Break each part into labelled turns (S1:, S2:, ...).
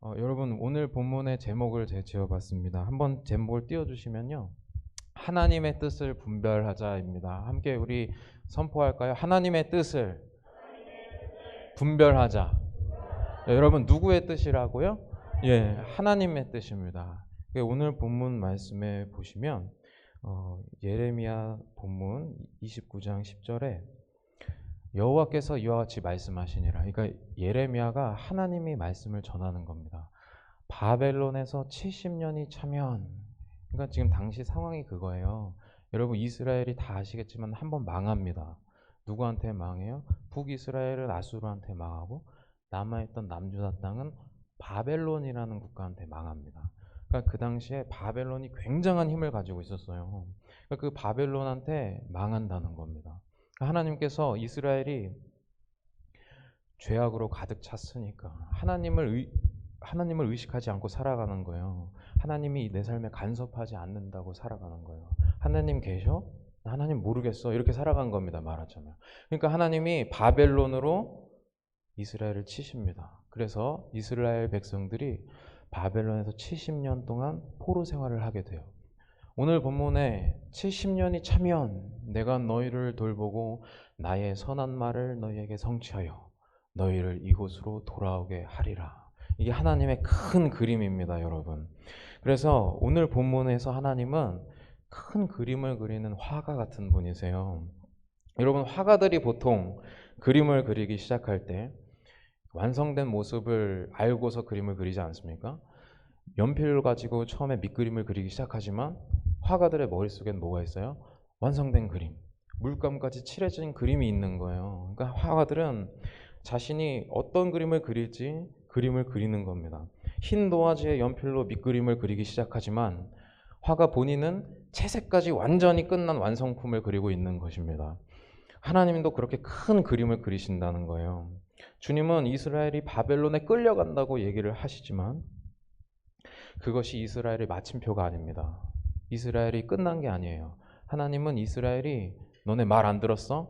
S1: 여러분 오늘 본문의 제목을 제가 지어봤습니다. 한번 제목을 띄워주시면요. 하나님의 뜻을 분별하자입니다. 함께 우리 선포할까요? 하나님의 뜻을 분별하자. 여러분 누구의 뜻이라고요? 예, 하나님의 뜻입니다. 오늘 본문 말씀에 보시면 예레미야 본문 29장 10절에 여호와께서 이와 같이 말씀하시니라. 그러니까 예레미야가 하나님이 말씀을 전하는 겁니다. 바벨론에서 70년이 차면, 그러니까 지금 당시 상황이 그거예요. 여러분 이스라엘이 다 아시겠지만 한번 망합니다. 누구한테 망해요? 북이스라엘은 아수르한테 망하고 남아있던 남유다 땅은 바벨론이라는 국가한테 망합니다. 그러니까 그 당시에 바벨론이 굉장한 힘을 가지고 있었어요. 그러니까 그 바벨론한테 망한다는 겁니다. 하나님께서 이스라엘이 죄악으로 가득 찼으니까 하나님을 의식하지 않고 살아가는 거예요. 하나님이 내 삶에 간섭하지 않는다고 살아가는 거예요. 하나님 계셔? 하나님 모르겠어. 이렇게 살아간 겁니다. 말하자면. 그러니까 하나님이 바벨론으로 이스라엘을 치십니다. 그래서 이스라엘 백성들이 바벨론에서 70년 동안 포로 생활을 하게 돼요. 오늘 본문에 70년이 차면 내가 너희를 돌보고 나의 선한 말을 너희에게 성취하여 너희를 이곳으로 돌아오게 하리라. 이게 하나님의 큰 그림입니다, 여러분. 그래서 오늘 본문에서 하나님은 큰 그림을 그리는 화가 같은 분이세요. 여러분, 화가들이 보통 그림을 그리기 시작할 때 완성된 모습을 알고서 그림을 그리지 않습니까? 연필을 가지고 처음에 밑그림을 그리기 시작하지만 화가들의 머릿속엔 뭐가 있어요? 완성된 그림, 물감까지 칠해진 그림이 있는 거예요. 그러니까 화가들은 자신이 어떤 그림을 그릴지 그림을 그리는 겁니다. 흰 도화지에 연필로 밑그림을 그리기 시작하지만 화가 본인은 채색까지 완전히 끝난 완성품을 그리고 있는 것입니다. 하나님도 그렇게 큰 그림을 그리신다는 거예요. 주님은 이스라엘이 바벨론에 끌려간다고 얘기를 하시지만 그것이 이스라엘의 마침표가 아닙니다. 이스라엘이 끝난 게 아니에요. 하나님은 이스라엘이 너네 말 안 들었어?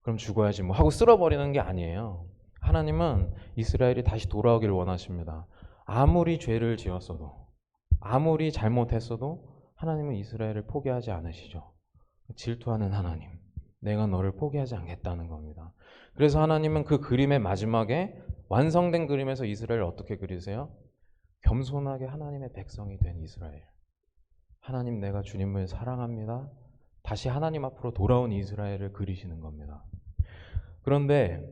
S1: 그럼 죽어야지 뭐 하고 쓸어버리는 게 아니에요. 하나님은 이스라엘이 다시 돌아오기를 원하십니다. 아무리 죄를 지었어도, 아무리 잘못했어도 하나님은 이스라엘을 포기하지 않으시죠. 질투하는 하나님, 내가 너를 포기하지 않겠다는 겁니다. 그래서 하나님은 그 그림의 마지막에 완성된 그림에서 이스라엘을 어떻게 그리세요? 겸손하게 하나님의 백성이 된 이스라엘. 하나님, 내가 주님을 사랑합니다. 다시 하나님 앞으로 돌아온 이스라엘을 그리시는 겁니다. 그런데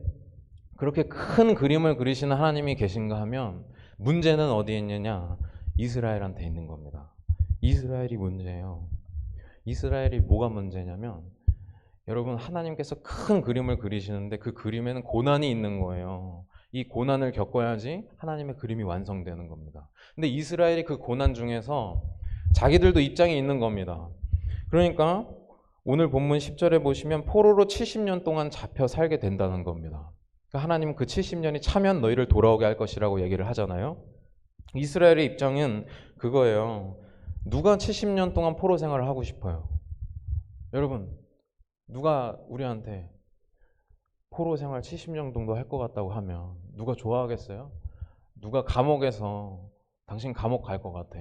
S1: 그렇게 큰 그림을 그리시는 하나님이 계신가 하면 문제는 어디에 있느냐? 이스라엘한테 있는 겁니다. 이스라엘이 문제예요. 이스라엘이 뭐가 문제냐면 여러분, 하나님께서 큰 그림을 그리시는데 그 그림에는 고난이 있는 거예요. 이 고난을 겪어야지 하나님의 그림이 완성되는 겁니다. 근데 이스라엘이 그 고난 중에서 자기들도 입장이 있는 겁니다. 그러니까 오늘 본문 10절에 보시면 포로로 70년 동안 잡혀 살게 된다는 겁니다. 그러니까 하나님은 그 70년이 차면 너희를 돌아오게 할 것이라고 얘기를 하잖아요. 이스라엘의 입장은 그거예요. 누가 70년 동안 포로 생활을 하고 싶어요? 여러분, 누가 우리한테 포로 생활 70년 정도 할 것 같다고 하면 누가 좋아하겠어요? 누가 감옥에서 당신 감옥 갈 것 같아.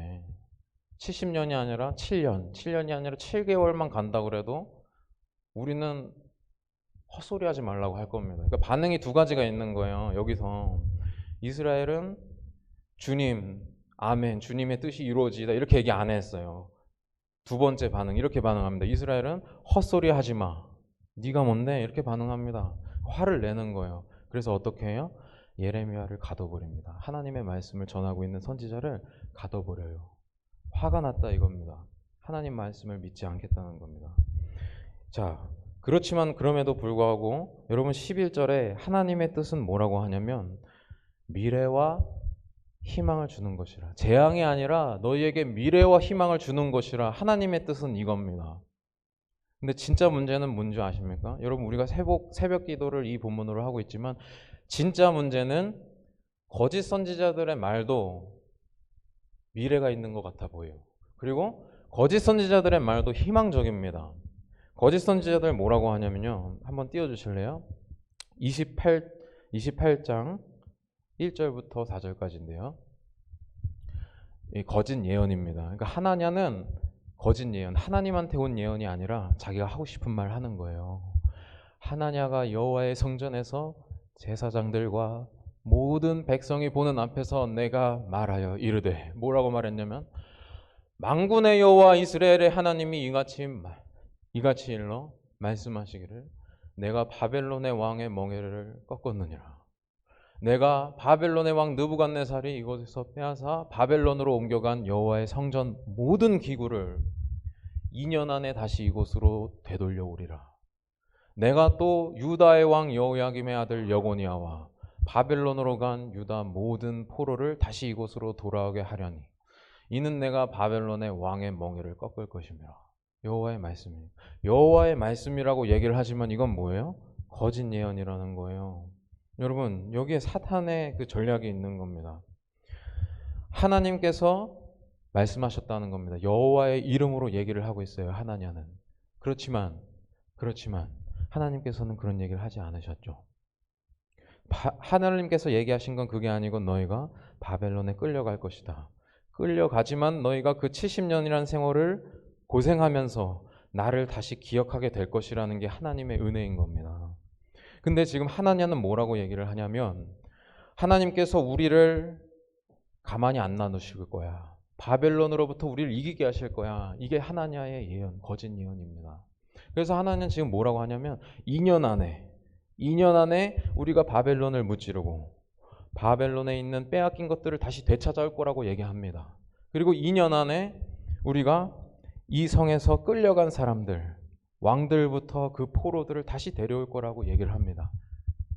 S1: 70년이 아니라 7년, 7년이 아니라 7개월만 간다고 그래도 우리는 헛소리 하지 말라고 할 겁니다. 그러니까 반응이 두 가지가 있는 거예요. 여기서 이스라엘은 주님, 아멘, 주님의 뜻이 이루어지다 이렇게 얘기 안 했어요. 두 번째 반응, 이렇게 반응합니다. 이스라엘은 헛소리 하지 마. 네가 뭔데? 이렇게 반응합니다. 화를 내는 거예요. 그래서 어떻게 해요? 예레미야를 가둬버립니다. 하나님의 말씀을 전하고 있는 선지자를 가둬버려요. 화가 났다 이겁니다. 하나님 말씀을 믿지 않겠다는 겁니다. 자, 그렇지만 그럼에도 불구하고 여러분 11절에 하나님의 뜻은 뭐라고 하냐면 미래와 희망을 주는 것이라. 재앙이 아니라 너희에게 미래와 희망을 주는 것이라. 하나님의 뜻은 이겁니다. 근데 진짜 문제는 뭔지 아십니까? 여러분, 우리가 새벽 기도를 이 본문으로 하고 있지만 진짜 문제는 거짓 선지자들의 말도 미래가 있는 것 같아 보여요. 그리고 거짓 선지자들의 말도 희망적입니다. 거짓 선지자들 뭐라고 하냐면요. 한번 띄워주실래요? 28장 1절부터 4절까지인데요. 이 거짓 예언입니다. 그러니까 하나냐는 거짓 예언, 하나님한테 온 예언이 아니라 자기가 하고 싶은 말 하는 거예요. 하나냐가 여호와의 성전에서 제사장들과 모든 백성이 보는 앞에서 내가 말하여 이르되, 뭐라고 말했냐면 만군의 여호와 이스라엘의 하나님이 이같이 일러 말씀하시기를 내가 바벨론의 왕의 멍에를 꺾었느니라. 내가 바벨론의 왕 느부갓네살이 이곳에서 빼앗아 바벨론으로 옮겨간 여호와의 성전 모든 기구를 2년 안에 다시 이곳으로 되돌려 오리라. 내가 또 유다의 왕 여호야김의 아들 여고니아와 바벨론으로 간 유다 모든 포로를 다시 이곳으로 돌아오게 하려니 이는 내가 바벨론의 왕의 멍에를 꺾을 것이며. 여호와의 말씀이에요. 여호와의 말씀이라고 얘기를 하지만 이건 뭐예요? 거짓 예언이라는 거예요. 여러분, 여기에 사탄의 그 전략이 있는 겁니다. 하나님께서 말씀하셨다는 겁니다. 여호와의 이름으로 얘기를 하고 있어요, 하나냐는. 그렇지만 하나님께서는 그런 얘기를 하지 않으셨죠. 하나님께서 얘기하신 건 그게 아니고 너희가 바벨론에 끌려갈 것이다. 끌려가지만 너희가 그 70년이라는 생활을 고생하면서 나를 다시 기억하게 될 것이라는 게 하나님의 은혜인 겁니다. 근데 지금 하나냐는 뭐라고 얘기를 하냐면 하나님께서 우리를 가만히 안 놔두실 거야. 바벨론으로부터 우리를 이기게 하실 거야. 이게 하나냐의 예언, 거짓 예언입니다. 그래서 하나님은 지금 뭐라고 하냐면 2년 안에 우리가 바벨론을 무찌르고 바벨론에 있는 빼앗긴 것들을 다시 되찾아올 거라고 얘기합니다. 그리고 2년 안에 우리가 이 성에서 끌려간 사람들, 왕들부터 그 포로들을 다시 데려올 거라고 얘기를 합니다.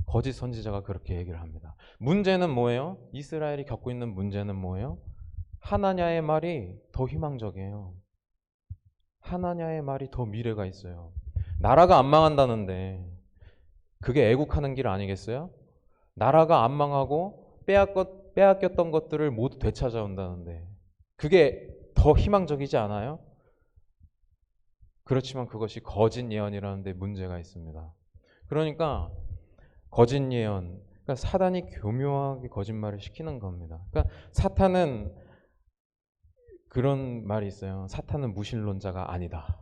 S1: 거짓 선지자가 그렇게 얘기를 합니다. 문제는 뭐예요? 이스라엘이 겪고 있는 문제는 뭐예요? 하나냐의 말이 더 희망적이에요. 하나냐의 말이 더 미래가 있어요. 나라가 안 망한다는데 그게 애국하는 길 아니겠어요? 나라가 안 망하고 빼앗겼던 것들을 모두 되찾아온다는데 그게 더 희망적이지 않아요? 그렇지만 그것이 거짓 예언이라는 데 문제가 있습니다. 그러니까 거짓 예언, 그러니까 사단이 교묘하게 거짓말을 시키는 겁니다. 그러니까 사탄은 그런 말이 있어요. 사탄은 무신론자가 아니다.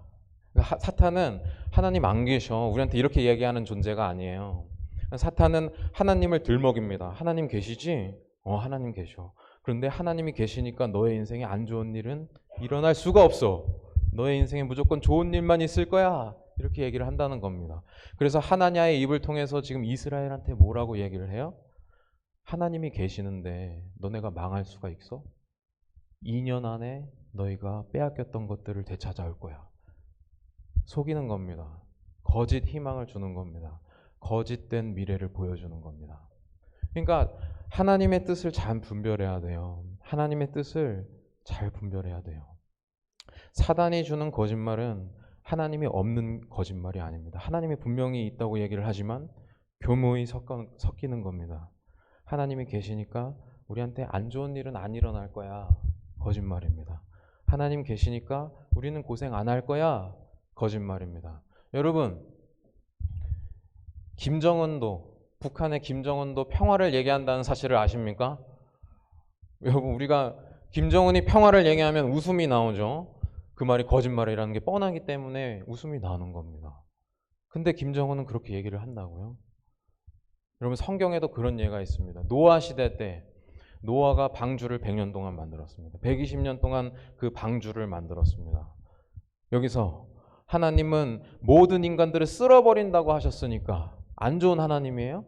S1: 그러니까 사탄은 하나님 안 계셔. 우리한테 이렇게 얘기하는 존재가 아니에요. 사탄은 하나님을 들먹입니다. 하나님 계시지? 하나님 계셔. 그런데 하나님이 계시니까 너의 인생에 안 좋은 일은 일어날 수가 없어. 너의 인생에 무조건 좋은 일만 있을 거야. 이렇게 얘기를 한다는 겁니다. 그래서 하나냐의 입을 통해서 지금 이스라엘한테 뭐라고 얘기를 해요? 하나님이 계시는데 너네가 망할 수가 있어? 2년 안에 너희가 빼앗겼던 것들을 되찾아올 거야. 속이는 겁니다. 거짓 희망을 주는 겁니다. 거짓된 미래를 보여주는 겁니다. 그러니까 하나님의 뜻을 잘 분별해야 돼요. 하나님의 뜻을 잘 분별해야 돼요. 사단이 주는 거짓말은 하나님이 없는 거짓말이 아닙니다. 하나님이 분명히 있다고 얘기를 하지만 교묘히 섞이는 겁니다. 하나님이 계시니까 우리한테 안 좋은 일은 안 일어날 거야. 거짓말입니다. 하나님 계시니까 우리는 고생 안 할 거야. 거짓말입니다. 여러분, 북한의 김정은도 평화를 얘기한다는 사실을 아십니까? 여러분, 우리가 김정은이 평화를 얘기하면 웃음이 나오죠. 그 말이 거짓말이라는 게 뻔하기 때문에 웃음이 나는 겁니다. 근데 김정은은 그렇게 얘기를 한다고요? 여러분, 성경에도 그런 예가 있습니다. 노아 시대 때 노아가 방주를 100년 동안 만들었습니다. 120년 동안 그 방주를 만들었습니다. 여기서 하나님은 모든 인간들을 쓸어버린다고 하셨으니까 안 좋은 하나님이에요?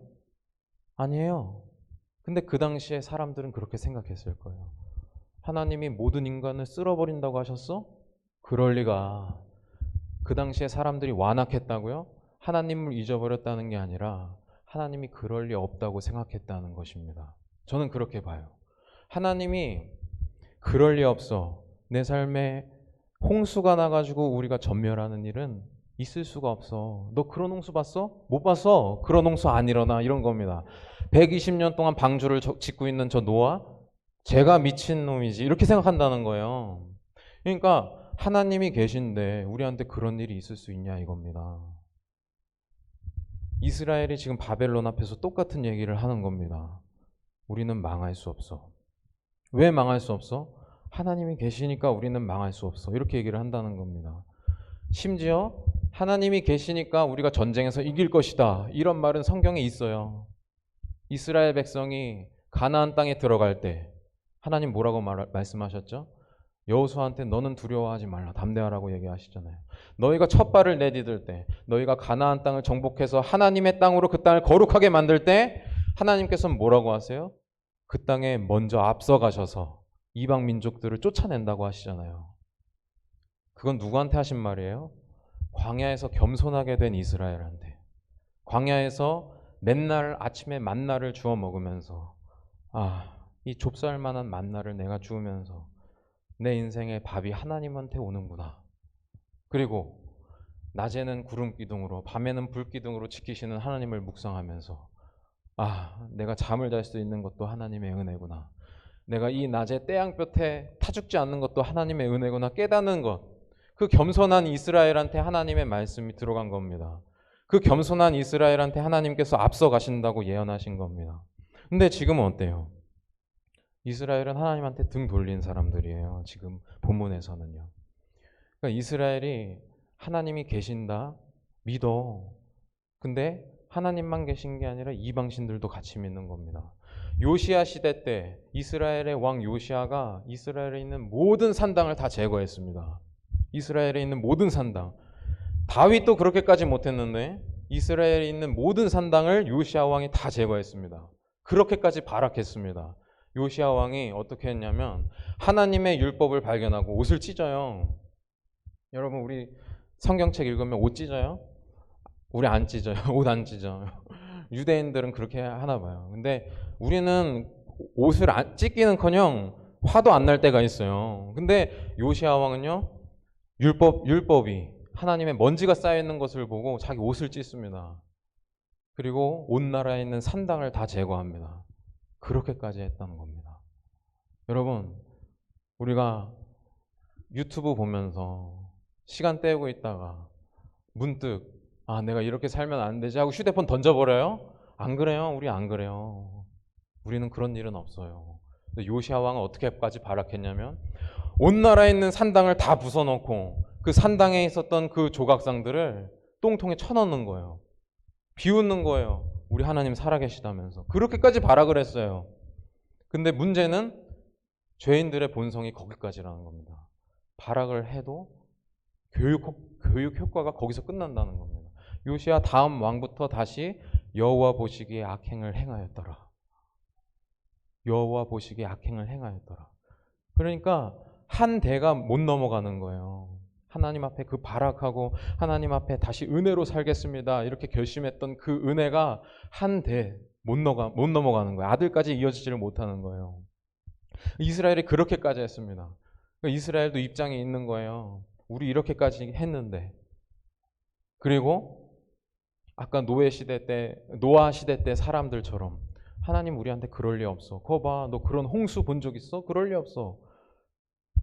S1: 아니에요. 근데 그 당시에 사람들은 그렇게 생각했을 거예요. 하나님이 모든 인간을 쓸어버린다고 하셨어? 그럴 리가. 그 당시에 사람들이 완악했다고요? 하나님을 잊어버렸다는 게 아니라 하나님이 그럴 리 없다고 생각했다는 것입니다. 저는 그렇게 봐요. 하나님이 그럴 리 없어. 내 삶에 홍수가 나가지고 우리가 전멸하는 일은 있을 수가 없어. 너 그런 홍수 봤어? 못 봤어. 그런 홍수 안 일어나. 이런 겁니다. 120년 동안 방주를 짓고 있는 저 노아? 제가 미친놈이지. 이렇게 생각한다는 거예요. 그러니까 하나님이 계신데 우리한테 그런 일이 있을 수 있냐 이겁니다. 이스라엘이 지금 바벨론 앞에서 똑같은 얘기를 하는 겁니다. 우리는 망할 수 없어. 왜 망할 수 없어? 하나님이 계시니까 우리는 망할 수 없어. 이렇게 얘기를 한다는 겁니다. 심지어 하나님이 계시니까 우리가 전쟁에서 이길 것이다. 이런 말은 성경에 있어요. 이스라엘 백성이 가나안 땅에 들어갈 때 하나님 뭐라고 말씀하셨죠? 여호수아한테 너는 두려워하지 말라. 담대하라고 얘기하시잖아요. 너희가 첫 발을 내디딜 때, 너희가 가나안 땅을 정복해서 하나님의 땅으로 그 땅을 거룩하게 만들 때 하나님께서는 뭐라고 하세요? 그 땅에 먼저 앞서가셔서 이방 민족들을 쫓아낸다고 하시잖아요. 그건 누구한테 하신 말이에요? 광야에서 겸손하게 된 이스라엘한테. 광야에서 맨날 아침에 만나를 주워 먹으면서 이 좁쌀만한 만나를 내가 주우면서 내 인생의 밥이 하나님한테 오는구나. 그리고 낮에는 구름 기둥으로 밤에는 불 기둥으로 지키시는 하나님을 묵상하면서 내가 잠을 잘 수 있는 것도 하나님의 은혜구나. 내가 이 낮에 태양볕에 타 죽지 않는 것도 하나님의 은혜구나 깨닫는 것. 그 겸손한 이스라엘한테 하나님의 말씀이 들어간 겁니다. 그 겸손한 이스라엘한테 하나님께서 앞서 가신다고 예언하신 겁니다. 근데 지금은 어때요? 이스라엘은 하나님한테 등 돌린 사람들이에요. 지금 본문에서는요. 그러니까 이스라엘이 하나님이 계신다 믿어. 근데 하나님만 계신 게 아니라 이방신들도 같이 믿는 겁니다. 요시야 시대 때 이스라엘의 왕 요시야가 이스라엘에 있는 모든 산당을 다 제거했습니다. 이스라엘에 있는 모든 산당. 다윗도 그렇게까지 못했는데 이스라엘에 있는 모든 산당을 요시야 왕이 다 제거했습니다. 그렇게까지 발악했습니다. 요시야 왕이 어떻게 했냐면 하나님의 율법을 발견하고 옷을 찢어요. 여러분 우리 성경책 읽으면 옷 찢어요? 우리 안 찢어요. 옷 안 찢어요. 유대인들은 그렇게 하나 봐요. 근데 우리는 옷을 찢기는커녕 화도 안 날 때가 있어요. 근데 요시야 왕은요 율법이 하나님의 먼지가 쌓여 있는 것을 보고 자기 옷을 찢습니다. 그리고 온 나라에 있는 산당을 다 제거합니다. 그렇게까지 했다는 겁니다. 여러분 우리가 유튜브 보면서 시간 때우고 있다가 문득 내가 이렇게 살면 안 되지 하고 휴대폰 던져버려요? 안 그래요. 우리 안 그래요. 우리는 그런 일은 없어요. 근데 요시야 왕은 어떻게까지 발악했냐면 온 나라에 있는 산당을 다 부숴놓고 그 산당에 있었던 그 조각상들을 똥통에 쳐넣는 거예요. 비웃는 거예요. 우리 하나님 살아계시다면서. 그렇게까지 발악을 했어요. 근데 문제는 죄인들의 본성이 거기까지라는 겁니다. 발악을 해도 교육 효과가 거기서 끝난다는 겁니다. 요시야 다음 왕부터 다시 여호와 보시기에 악행을 행하였더라. 여호와 보시기에 악행을 행하였더라. 그러니까 한 대가 못 넘어가는 거예요. 하나님 앞에 그 발악하고 하나님 앞에 다시 은혜로 살겠습니다. 이렇게 결심했던 그 은혜가 한 대 못 넘어가는 거예요. 아들까지 이어지지를 못하는 거예요. 이스라엘이 그렇게까지 했습니다. 이스라엘도 입장이 있는 거예요. 우리 이렇게까지 했는데. 그리고 아까 노아 시대 때 사람들처럼 하나님 우리한테 그럴 리 없어. 거 봐, 너 그런 홍수 본 적 있어? 그럴 리 없어.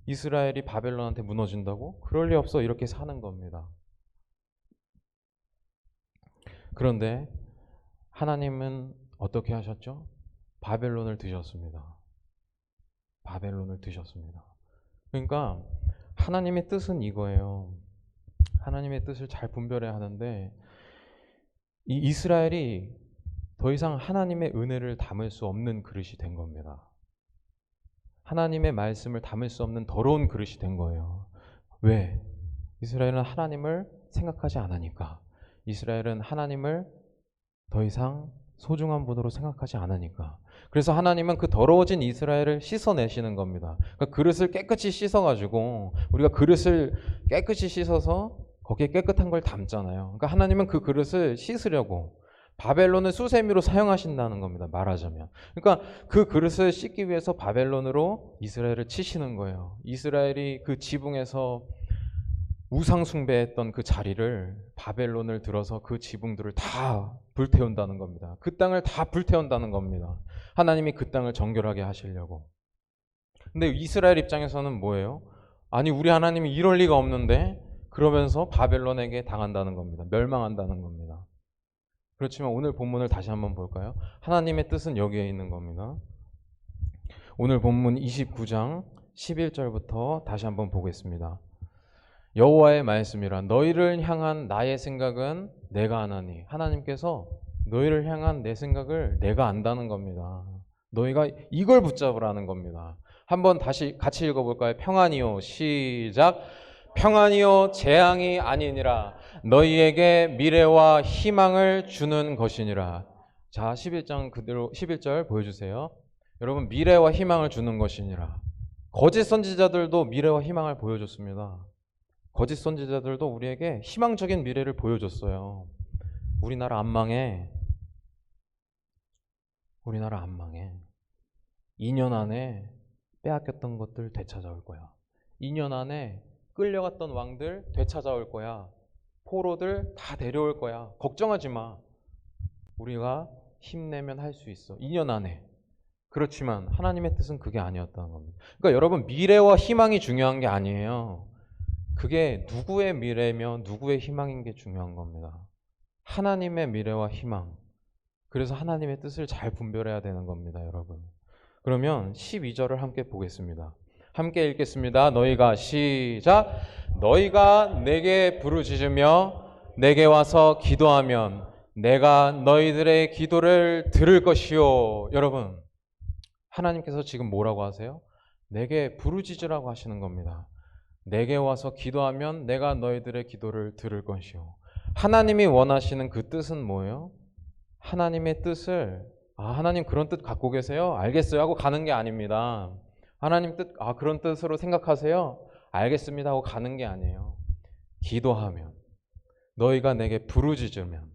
S1: 이스라엘이 바벨론한테 무너진다고? 그럴 리 없어. 이렇게 사는 겁니다. 그런데 하나님은 어떻게 하셨죠? 바벨론을 드셨습니다. 바벨론을 드셨습니다. 그러니까 하나님의 뜻은 이거예요. 하나님의 뜻을 잘 분별해야 하는데 이 이스라엘이 더 이상 하나님의 은혜를 담을 수 없는 그릇이 된 겁니다. 하나님의 말씀을 담을 수 없는 더러운 그릇이 된 거예요. 왜? 이스라엘은 하나님을 생각하지 않으니까. 이스라엘은 하나님을 더 이상 소중한 분으로 생각하지 않으니까. 그래서 하나님은 그 더러워진 이스라엘을 씻어내시는 겁니다. 그러니까 그릇을 깨끗이 씻어가지고 우리가 그릇을 깨끗이 씻어서 거기에 깨끗한 걸 담잖아요. 그러니까 하나님은 그 그릇을 씻으려고 바벨론을 수세미로 사용하신다는 겁니다. 말하자면. 그러니까 그 그릇을 씻기 위해서 바벨론으로 이스라엘을 치시는 거예요. 이스라엘이 그 지붕에서 우상 숭배했던 그 자리를 바벨론을 들어서 그 지붕들을 다 불태운다는 겁니다. 그 땅을 다 불태운다는 겁니다. 하나님이 그 땅을 정결하게 하시려고. 근데 이스라엘 입장에서는 뭐예요? 아니 우리 하나님이 이럴 리가 없는데 그러면서 바벨론에게 당한다는 겁니다. 멸망한다는 겁니다. 그렇지만 오늘 본문을 다시 한번 볼까요? 하나님의 뜻은 여기에 있는 겁니다. 오늘 본문 29장 11절부터 다시 한번 보겠습니다. 여호와의 말씀이라 너희를 향한 나의 생각은 내가 아나니. 하나님께서 너희를 향한 내 생각을 내가 안다는 겁니다. 너희가 이걸 붙잡으라는 겁니다. 한번 다시 같이 읽어볼까요? 평안이요. 시작. 평안이요 재앙이 아니니라. 너희에게 미래와 희망을 주는 것이니라. 자, 11장 그대로 11절 보여주세요. 여러분, 미래와 희망을 주는 것이니라. 거짓 선지자들도 미래와 희망을 보여줬습니다. 거짓 선지자들도 우리에게 희망적인 미래를 보여줬어요. 우리나라 안 망해. 우리나라 안 망해. 2년 안에 빼앗겼던 것들 되찾아올 거야. 2년 안에 끌려갔던 왕들 되찾아올 거야. 포로들 다 데려올 거야. 걱정하지 마. 우리가 힘내면 할 수 있어. 2년 안에. 그렇지만 하나님의 뜻은 그게 아니었다는 겁니다. 그러니까 여러분, 미래와 희망이 중요한 게 아니에요. 그게 누구의 미래며 누구의 희망인 게 중요한 겁니다. 하나님의 미래와 희망. 그래서 하나님의 뜻을 잘 분별해야 되는 겁니다, 여러분. 그러면 12절을 함께 보겠습니다. 함께 읽겠습니다. 너희가 시작. 너희가 내게 부르짖으며 내게 와서 기도하면 내가 너희들의 기도를 들을 것이요. 여러분, 하나님께서 지금 뭐라고 하세요? 내게 부르짖으라고 하시는 겁니다. 내게 와서 기도하면 내가 너희들의 기도를 들을 것이요. 하나님이 원하시는 그 뜻은 뭐예요? 하나님의 뜻을 하나님 그런 뜻 갖고 계세요? 알겠어요 하고 가는 게 아닙니다. 하나님 뜻 그런 뜻으로 생각하세요? 알겠습니다 하고 가는 게 아니에요. 기도하면, 너희가 내게 부르짖으면,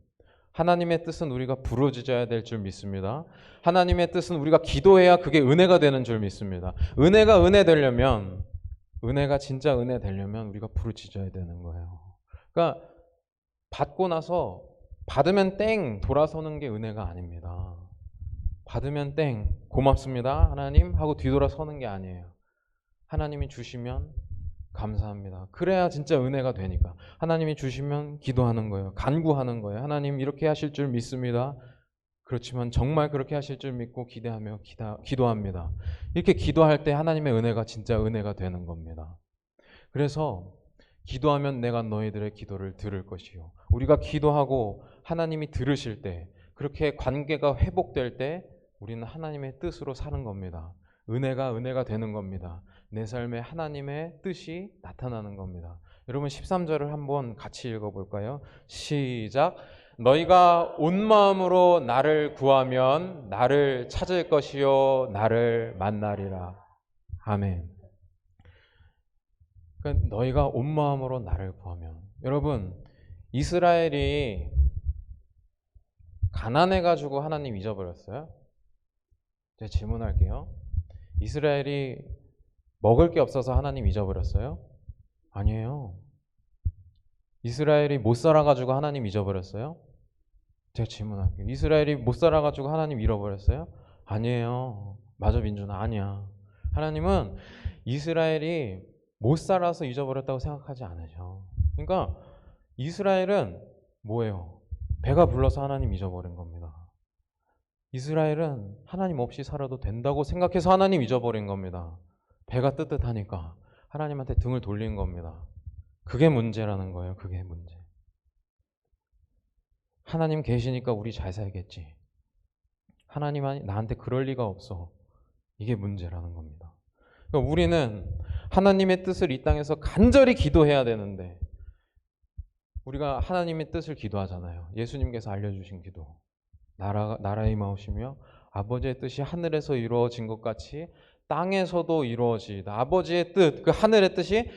S1: 하나님의 뜻은 우리가 부르짖어야 될 줄 믿습니다. 하나님의 뜻은 우리가 기도해야 그게 은혜가 되는 줄 믿습니다. 은혜가 은혜 되려면, 은혜가 진짜 은혜 되려면 우리가 부르짖어야 되는 거예요. 그러니까 받고 나서 받으면 땡 돌아서는 게 은혜가 아닙니다. 받으면 땡 고맙습니다 하나님 하고 뒤돌아서는 게 아니에요. 하나님이 주시면 감사합니다. 그래야 진짜 은혜가 되니까. 하나님이 주시면 기도하는 거예요. 간구하는 거예요. 하나님 이렇게 하실 줄 믿습니다. 그렇지만 정말 그렇게 하실 줄 믿고 기대하며 기도합니다. 이렇게 기도할 때 하나님의 은혜가 진짜 은혜가 되는 겁니다. 그래서 기도하면 내가 너희들의 기도를 들을 것이요. 우리가 기도하고 하나님이 들으실 때, 그렇게 관계가 회복될 때 우리는 하나님의 뜻으로 사는 겁니다. 은혜가 되는 겁니다. 내 삶에 하나님의 뜻이 나타나는 겁니다. 여러분 13절을 한번 같이 읽어볼까요? 시작. 너희가 온 마음으로 나를 구하면 나를 찾을 것이요 나를 만나리라. 아멘. 그러니까 너희가 온 마음으로 나를 구하면, 여러분 이스라엘이 가난해가지고 하나님 잊어버렸어요? 제가 질문할게요. 이스라엘이 먹을 게 없어서 하나님 잊어버렸어요? 아니에요. 이스라엘이 못 살아가지고 하나님 잊어버렸어요? 제가 질문할게요. 이스라엘이 못 살아가지고 하나님 잃어버렸어요? 아니에요. 맞아, 민준아, 아니야. 하나님은 이스라엘이 못 살아서 잊어버렸다고 생각하지 않으셔. 그러니까 이스라엘은 뭐예요? 배가 불러서 하나님 잊어버린 겁니다. 이스라엘은 하나님 없이 살아도 된다고 생각해서 하나님 잊어버린 겁니다. 배가 뜨뜻하니까 하나님한테 등을 돌린 겁니다. 그게 문제라는 거예요. 그게 문제. 하나님 계시니까 우리 잘 살겠지. 하나님이 나한테 그럴 리가 없어. 이게 문제라는 겁니다. 그러니까 우리는 하나님의 뜻을 이 땅에서 간절히 기도해야 되는데, 우리가 하나님의 뜻을 기도하잖아요. 예수님께서 알려주신 기도. 나라의 마음이시며 아버지의 뜻이 하늘에서 이루어진 것 같이 땅에서도 이루어지다. 아버지의 뜻, 그 하늘의 뜻이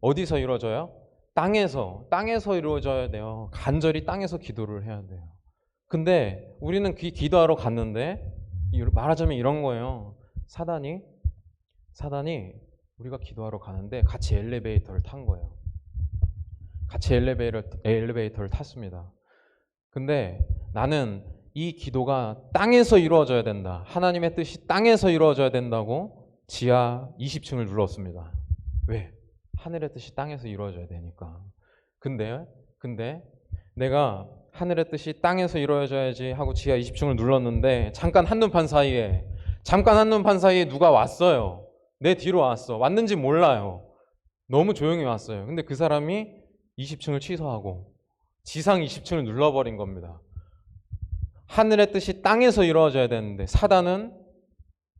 S1: 어디서 이루어져요? 땅에서 이루어져야 돼요. 간절히 땅에서 기도를 해야 돼요. 근데 우리는 기도하러 갔는데 말하자면 이런 거예요. 사단이 우리가 기도하러 가는데 같이 엘리베이터를 탄 거예요. 같이 엘리베이터를 탔습니다. 근데 나는 이 기도가 땅에서 이루어져야 된다. 하나님의 뜻이 땅에서 이루어져야 된다고 지하 20층을 눌렀습니다. 왜? 하늘의 뜻이 땅에서 이루어져야 되니까. 근데 내가 하늘의 뜻이 땅에서 이루어져야지 하고 지하 20층을 눌렀는데 잠깐 한눈판 사이에 누가 왔어요. 내 뒤로 왔어. 왔는지 몰라요. 너무 조용히 왔어요. 근데 그 사람이 20층을 취소하고 지상 20층을 눌러버린 겁니다. 하늘의 뜻이 땅에서 이루어져야 되는데 사단은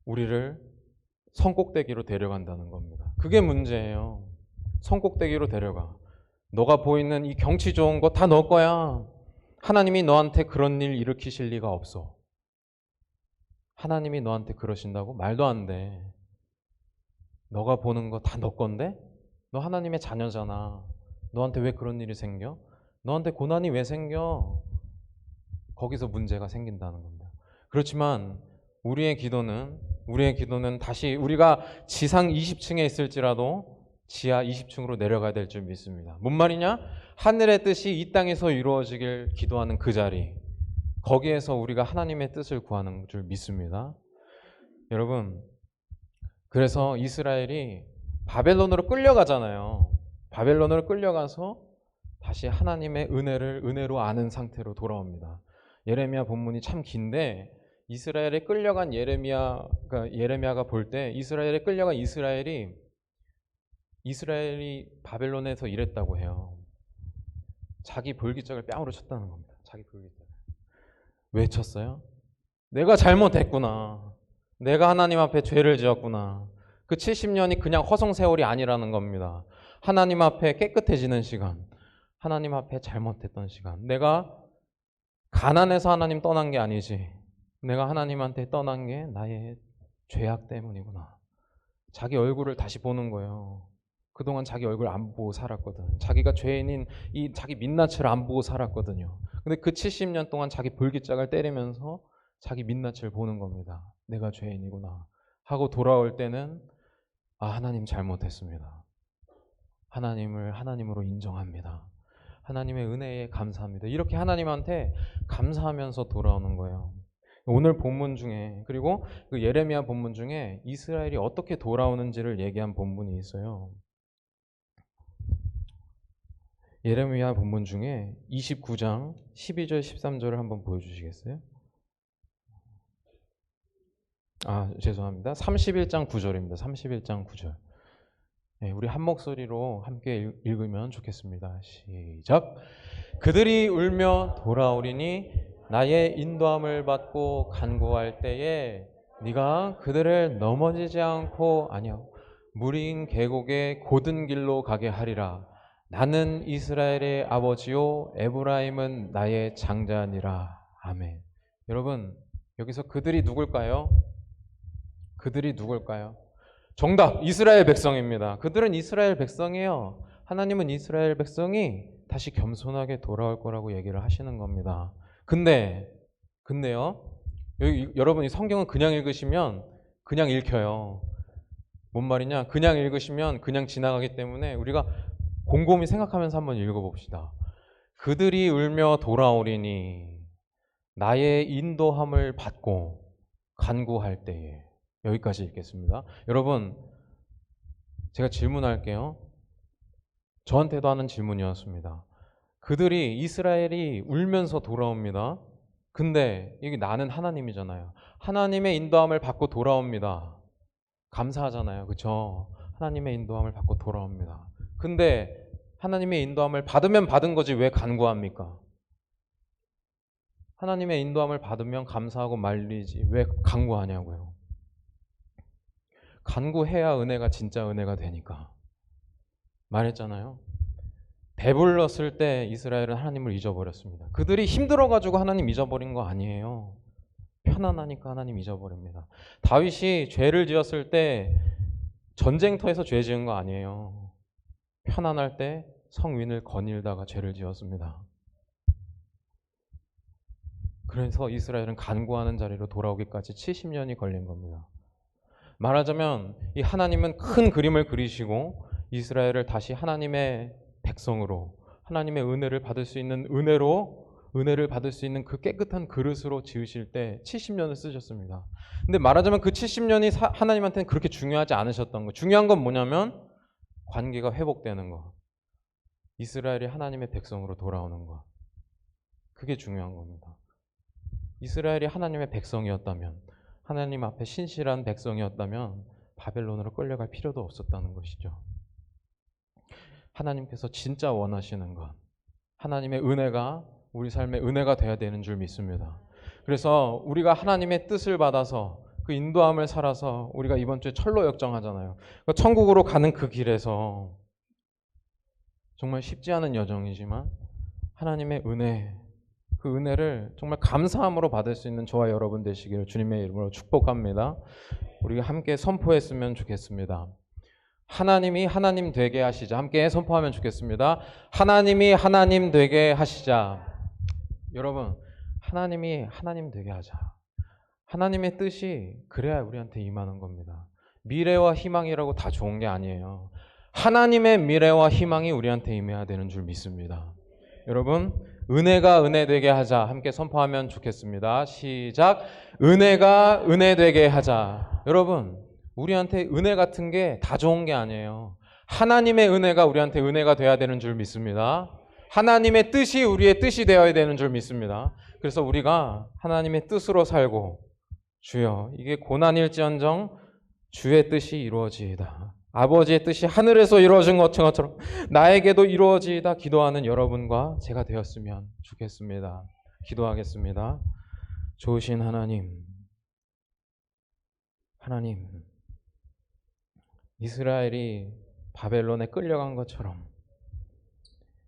S1: 우리를 성꼭대기로 데려간다는 겁니다. 그게 문제예요. 성꼭대기로 데려가. 너가 보이는 이 경치 좋은 거 다 너 거야. 하나님이 너한테 그런 일 일으키실 리가 없어. 하나님이 너한테 그러신다고? 말도 안 돼. 너가 보는 거 다 너 건데? 너 하나님의 자녀잖아. 너한테 왜 그런 일이 생겨? 너한테 고난이 왜 생겨? 거기서 문제가 생긴다는 겁니다. 그렇지만 우리의 기도는 다시 우리가 지상 20층에 있을지라도 지하 20층으로 내려가야 될 줄 믿습니다. 뭔 말이냐? 하늘의 뜻이 이 땅에서 이루어지길 기도하는 그 자리, 거기에서 우리가 하나님의 뜻을 구하는 줄 믿습니다. 여러분, 그래서 이스라엘이 바벨론으로 끌려가잖아요. 바벨론으로 끌려가서 다시 하나님의 은혜를 은혜로 아는 상태로 돌아옵니다. 예레미야 본문이 참 긴데 이스라엘에 끌려간 예레미야가 볼 때 이스라엘에 끌려간 이스라엘이 바벨론에서 이랬다고 해요. 자기 볼기짝을 뺨으로 쳤다는 겁니다. 자기 볼기짝. 왜 쳤어요? 내가 잘못했구나. 내가 하나님 앞에 죄를 지었구나. 그 70년이 그냥 허송세월이 아니라는 겁니다. 하나님 앞에 깨끗해지는 시간, 하나님 앞에 잘못했던 시간. 내가 가난해서 하나님 떠난 게 아니지. 내가 하나님한테 떠난 게 나의 죄악 때문이구나. 자기 얼굴을 다시 보는 거예요. 그동안 자기 얼굴 안 보고 살았거든. 자기가 죄인인 이 자기 민낯을 안 보고 살았거든요. 근데 그 70년 동안 자기 볼기짝을 때리면서 자기 민낯을 보는 겁니다. 내가 죄인이구나 하고 돌아올 때는 하나님 잘못했습니다. 하나님을 하나님으로 인정합니다. 하나님의 은혜에 감사합니다. 이렇게 하나님한테 감사하면서 돌아오는 거예요. 오늘 본문 중에, 그리고 그 예레미야 본문 중에 이스라엘이 어떻게 돌아오는지를 얘기한 본문이 있어요. 예레미야 본문 중에 29장 12절 13절을 한번 보여주시겠어요? 죄송합니다. 31장 9절입니다. 31장 9절. 네, 우리 한 목소리로 함께 읽으면 좋겠습니다. 시작. 그들이 울며 돌아오리니 나의 인도함을 받고 간구할 때에 네가 그들을 넘어지지 않고 무린 계곡의 고든 길로 가게 하리라. 나는 이스라엘의 아버지요 에브라임은 나의 장자니라. 아멘. 여러분, 여기서 그들이 누굴까요? 그들이 누굴까요? 정답! 이스라엘 백성입니다. 그들은 이스라엘 백성이에요. 하나님은 이스라엘 백성이 다시 겸손하게 돌아올 거라고 얘기를 하시는 겁니다. 근데요, 여러분이 성경은 그냥 읽으시면 그냥 읽혀요. 뭔 말이냐? 그냥 읽으시면 그냥 지나가기 때문에 우리가 곰곰이 생각하면서 한번 읽어봅시다. 그들이 울며 돌아오리니 나의 인도함을 받고 간구할 때에. 여기까지 읽겠습니다. 여러분, 제가 질문할게요. 저한테도 하는 질문이었습니다. 그들이 이스라엘이 울면서 돌아옵니다. 근데 이게 나는 하나님이잖아요. 하나님의 인도함을 받고 돌아옵니다. 감사하잖아요. 그렇죠? 하나님의 인도함을 받고 돌아옵니다. 근데 하나님의 인도함을 받으면 받은 거지 왜 간구합니까? 하나님의 인도함을 받으면 감사하고 말리지 왜 간구하냐고요. 간구해야 은혜가 진짜 은혜가 되니까. 말했잖아요. 배불렀을 때 이스라엘은 하나님을 잊어버렸습니다. 그들이 힘들어가지고 하나님 잊어버린 거 아니에요. 편안하니까 하나님 잊어버립니다. 다윗이 죄를 지었을 때 전쟁터에서 죄 지은 거 아니에요. 편안할 때 성윈을 거닐다가 죄를 지었습니다. 그래서 이스라엘은 간구하는 자리로 돌아오기까지 70년이 걸린 겁니다. 말하자면 이 하나님은 큰 그림을 그리시고 이스라엘을 다시 하나님의 백성으로, 하나님의 은혜를 받을 수 있는 은혜를 받을 수 있는 그 깨끗한 그릇으로 지으실 때 70년을 쓰셨습니다. 근데 말하자면 그 70년이 하나님한테는 그렇게 중요하지 않으셨던 거. 중요한 건 뭐냐면 관계가 회복되는 거. 이스라엘이 하나님의 백성으로 돌아오는 거. 그게 중요한 겁니다. 이스라엘이 하나님의 백성이었다면, 하나님 앞에 신실한 백성이었다면 바벨론으로 끌려갈 필요도 없었다는 것이죠. 하나님께서 진짜 원하시는 것, 하나님의 은혜가 우리 삶의 은혜가 되어야 되는 줄 믿습니다. 그래서 우리가 하나님의 뜻을 받아서 그 인도함을 살아서 우리가 이번 주에 철로 역정하잖아요. 천국으로 가는 그 길에서 정말 쉽지 않은 여정이지만 하나님의 은혜, 그 은혜를 정말 감사함으로 받을 수 있는 저와 여러분 되시기를 주님의 이름으로 축복합니다. 우리가 함께 선포했으면 좋겠습니다. 하나님이 하나님 되게 하시자. 함께 선포하면 좋겠습니다. 하나님이 하나님 되게 하시자. 여러분, 하나님이 하나님 되게 하자. 하나님의 뜻이 그래야 우리한테 임하는 겁니다. 미래와 희망이라고 다 좋은 게 아니에요. 하나님의 미래와 희망이 우리한테 임해야 되는 줄 믿습니다. 여러분, 은혜가 은혜 되게 하자. 함께 선포하면 좋겠습니다. 시작. 은혜가 은혜 되게 하자. 여러분, 우리한테 은혜 같은 게 다 좋은 게 아니에요. 하나님의 은혜가 우리한테 은혜가 돼야 되는 줄 믿습니다. 하나님의 뜻이 우리의 뜻이 되어야 되는 줄 믿습니다. 그래서 우리가 하나님의 뜻으로 살고, 주여 이게 고난일지언정 주의 뜻이 이루어지이다, 아버지의 뜻이 하늘에서 이루어진 것처럼 나에게도 이루어지이다 기도하는 여러분과 제가 되었으면 좋겠습니다. 기도하겠습니다. 좋으신 하나님, 이스라엘이 바벨론에 끌려간 것처럼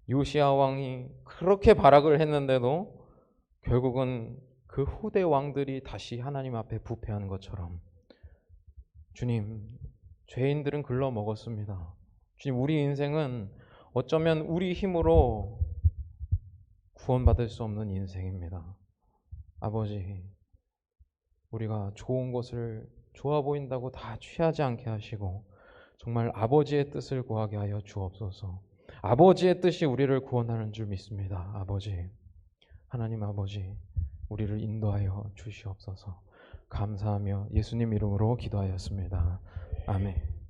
S1: 요시야 왕이 그렇게 발악을 했는데도 결국은 그 후대 왕들이 다시 하나님 앞에 부패한 것처럼, 주님, 죄인들은 글러 먹었습니다. 주님, 우리 인생은 어쩌면 우리 힘으로 구원받을 수 없는 인생입니다. 아버지, 우리가 좋은 것을 좋아 보인다고 다 취하지 않게 하시고 정말 아버지의 뜻을 구하게 하여 주옵소서. 아버지의 뜻이 우리를 구원하는 줄 믿습니다. 아버지, 하나님 아버지, 우리를 인도하여 주시옵소서. 감사하며 예수님 이름으로 기도하였습니다. 아멘.